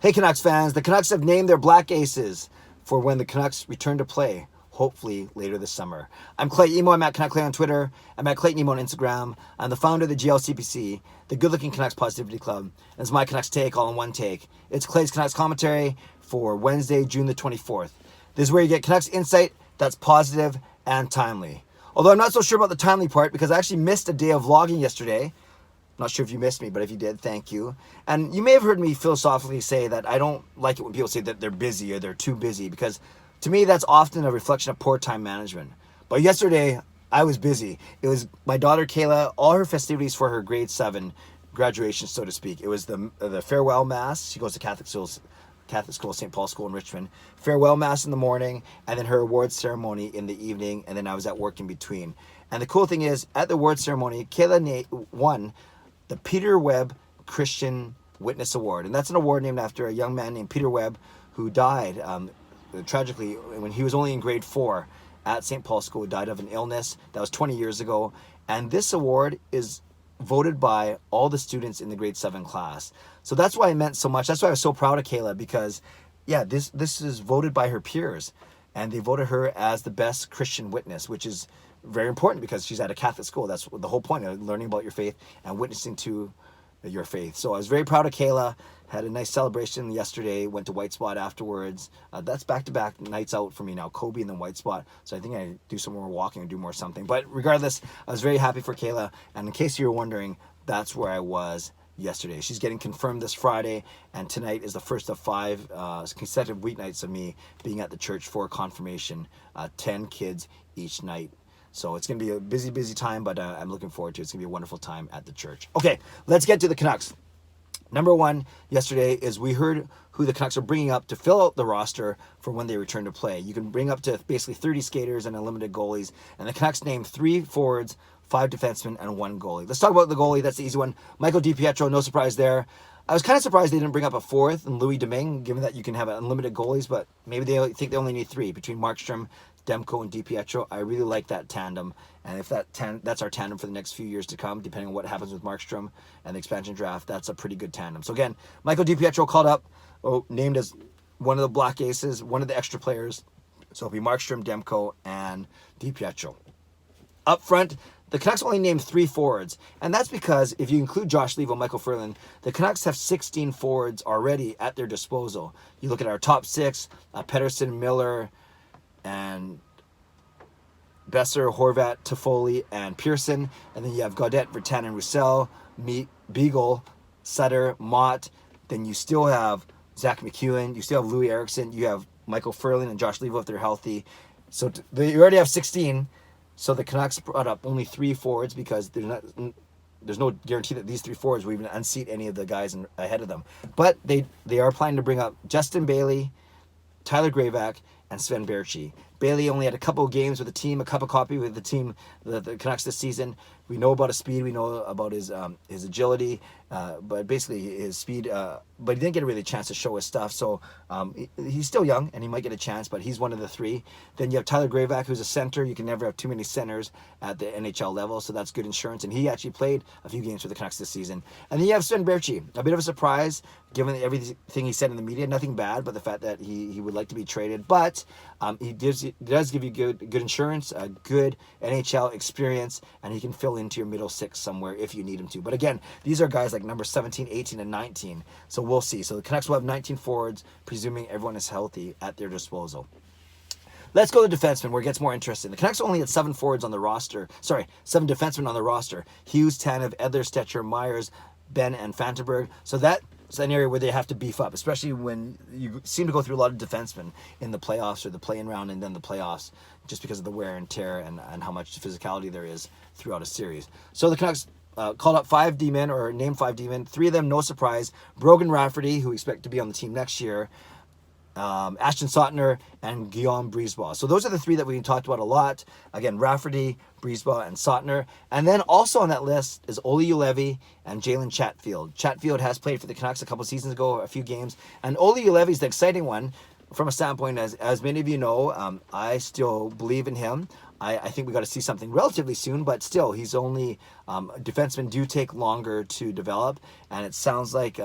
Hey Canucks fans, the Canucks have named their Black Aces for when the Canucks return to play, hopefully later this summer. I'm Clay Emo, I'm at Canuck Clay on Twitter, I'm at Clayton Emo on Instagram. I'm the founder of the GLCPC, the Good Looking Canucks Positivity Club. And it's my Canucks take all in one take. It's Clay's Canucks commentary for Wednesday, June the 24th. This is where you get Canucks insight that's positive and timely. Although I'm not so sure about the timely part because I actually missed a day of vlogging yesterday. Not sure if you missed me, but if you did, thank you. And you may have heard me philosophically say that I don't like it when people say that they're busy or they're too busy, because to me that's often a reflection of poor time management. But yesterday I was busy. It was my daughter Kayla, all her festivities for her grade 7 graduation, so to speak. It was the farewell mass. She goes to Catholic school, St. Paul's School in Richmond. Farewell mass in the morning, and then her awards ceremony in the evening, and then I was at work in between. And the cool thing is, at the awards ceremony, Kayla won the Peter Webb Christian Witness Award. And that's an award named after a young man named Peter Webb who died tragically when he was only in grade 4 at St. Paul's School. He died of an illness. That was 20 years ago. And this award is voted by all the students in the grade 7 class. So that's why it meant so much. That's why I was so proud of Kayla, because yeah, this is voted by her peers, and they voted her as the best Christian witness, which is very important because she's at a Catholic school. That's the whole point of learning about your faith and witnessing to your faith. So I was very proud of Kayla. Had a nice celebration yesterday. Went to White Spot afterwards. That's back-to-back nights out for me now, Kobe and then White Spot. So I think I do some more walking or do more something. But regardless, I was very happy for Kayla. And in case you were wondering, that's where I was yesterday. She's getting confirmed this Friday, and tonight is the first of 5 consecutive weeknights of me being at the church for confirmation. 10 kids each night. So it's going to be a busy, busy time, but I'm looking forward to it. It's going to be a wonderful time at the church. Okay, let's get to the Canucks. Number one yesterday is we heard who the Canucks are bringing up to fill out the roster for when they return to play. You can bring up to basically 30 skaters and unlimited goalies, and the Canucks named 3 forwards, 5 defensemen, and 1 goalie. Let's talk about the goalie. That's the easy one. Michael DiPietro, no surprise there. I was kind of surprised they didn't bring up a 4th and Louis Domingue, given that you can have unlimited goalies, but maybe they think they only need 3 between Markstrom, Demko, and DiPietro. I really like that tandem, and if that's our tandem for the next few years to come, depending on what happens with Markstrom and the expansion draft, that's a pretty good tandem. So again, Michael DiPietro called up, named as one of the Black Aces, one of the extra players. So it'll be Markstrom, Demko, and DiPietro. Up front, the Canucks only named 3 forwards, and that's because if you include Josh Leivo, Michael Furlan, the Canucks have 16 forwards already at their disposal. You look at our top 6, Pettersson, Miller, and Besser, Horvat, Toffoli, and Pearson. And then you have Gaudette, Virtanen, Roussel, Beagle, Sutter, Mott. Then you still have Zach McEwen. You still have Louis Eriksson. You have Michael Furlan and Josh Leivo if they're healthy. So you already have 16. So the Canucks brought up only 3 forwards because there's no guarantee that these 3 forwards will even unseat any of the guys ahead of them. But they are planning to bring up Justin Bailey, Tyler Gravac, and Sven Baertschi. Bailey only had a couple of games with the team, a cup of coffee with the team, the Canucks this season. We know about his speed, we know about his agility, but basically his speed. But he didn't get a really chance to show his stuff. So he's still young, and he might get a chance, but he's one of the 3. Then you have Tyler Gravac, who's a center. You can never have too many centers at the NHL level, so that's good insurance. And he actually played a few games for the Canucks this season. And then you have Sven Baertschi, a bit of a surprise given everything he said in the media. Nothing bad, but the fact that he would like to be traded. But he does give you good insurance, a good NHL experience, and he can fill into your middle 6 somewhere if you need him to. But again, these are guys like number 17, 18, and 19. So we'll see. So the Canucks will have 19 forwards, presuming everyone is healthy, at their disposal. Let's go to defensemen, where it gets more interesting. The Canucks only had 7 forwards on the roster. 7 defensemen on the roster. Hughes, Tanev, Edler, Stetcher, Myers, Ben, and Fantenberg. So that's an area where they have to beef up, especially when you seem to go through a lot of defensemen in the playoffs or the play-in round and then the playoffs, just because of the wear and tear and how much physicality there is throughout a series. So the Canucks called up 5 D-men, or named 5 D-men. 3 of them, no surprise. Brogan Rafferty, who we expect to be on the team next year. Ashton Sautner, and Guillaume Brisebois. So those are the 3 that we talked about a lot. Again, Rafferty, Brisebois, and Sautner. And then also on that list is Olli Juolevi and Jalen Chatfield. Chatfield has played for the Canucks a couple seasons ago, a few games. And Olli Juolevi is the exciting one from a standpoint, as many of you know, I still believe in him. I think we got to see something relatively soon, but still, he's only defensemen do take longer to develop, and it sounds like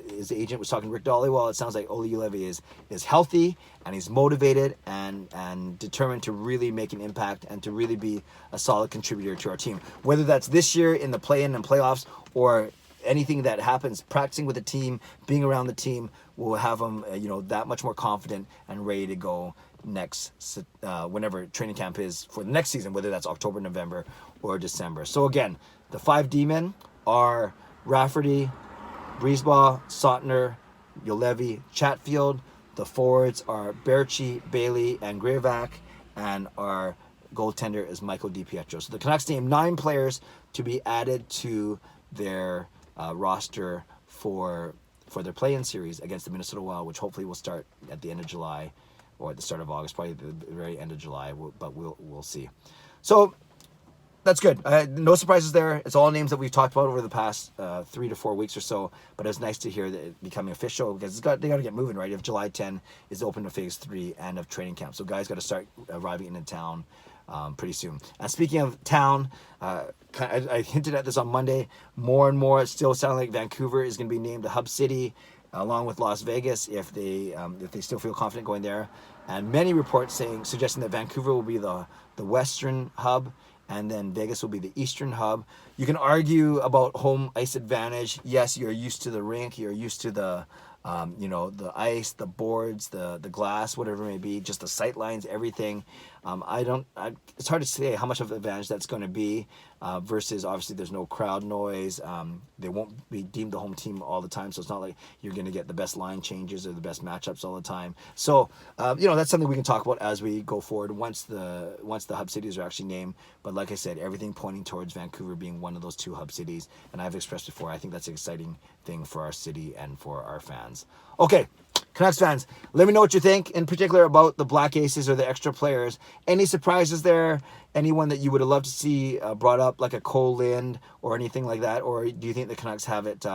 his agent was talking to Rick Dollywell. It sounds like Olli Juolevi is healthy and he's motivated and determined to really make an impact and to really be a solid contributor to our team. Whether that's this year in the play-in and playoffs or anything that happens, practicing with the team, being around the team, will have him, that much more confident and ready to go next whenever training camp is for the next season, whether that's October, November, or December. So again, the 5 D-men are Rafferty, Brisebois, Sautner, Juolevi, Chatfield. The forwards are Baertschi, Bailey, and Gravac, and our goaltender is Michael DiPietro. So the Canucks named 9 players to be added to their roster for their play-in series against the Minnesota Wild, which hopefully will start at the end of July or at the start of August, probably the very end of July, but we'll see. So that's good. No surprises there. It's all names that we've talked about over the past 3 to 4 weeks or so, but it's nice to hear that it becoming official because they got to get moving, right? If July 10 is open to phase 3 and of training camp, so guys got to start arriving into town pretty soon. And speaking of town, I hinted at this on Monday. More and more, it's still sounding like Vancouver is going to be named a hub city, along with Las Vegas, if they still feel confident going there. And many reports suggesting that Vancouver will be the western hub, and then Vegas will be the eastern hub. You can argue about home ice advantage. Yes, you're used to the rink, you're used to the ice, the boards, the glass, whatever it may be, just the sight lines, everything. It's hard to say how much of an advantage that's going to be versus obviously there's no crowd noise. They won't be deemed the home team all the time, so it's not like you're going to get the best line changes or the best matchups all the time. So that's something we can talk about as we go forward once the hub cities are actually named. But like I said, everything pointing towards Vancouver being one of those 2 hub cities, and I've expressed before, I think that's an exciting thing for our city and for our fans. Okay, Canucks fans, let me know what you think, in particular about the Black Aces or the extra players. Any surprises there? Anyone that you would have loved to see brought up, like a Cole Lind or anything like that? Or do you think the Canucks have it?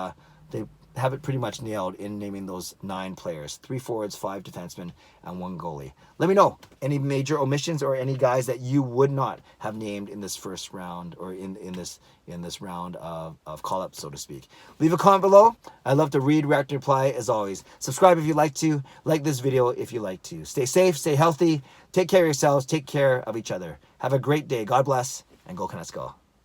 They have it pretty much nailed in naming those 9 players: 3 forwards, 5 defensemen, and 1 goalie. Let me know any major omissions or any guys that you would not have named in this first round or in this round of call-up, so to speak. Leave a comment below. I love to read, react, and reply as always. Subscribe if you'd like to. Like this video if you like to. Stay safe, stay healthy, take care of yourselves, take care of each other. Have a great day. God bless, and go Canucks go.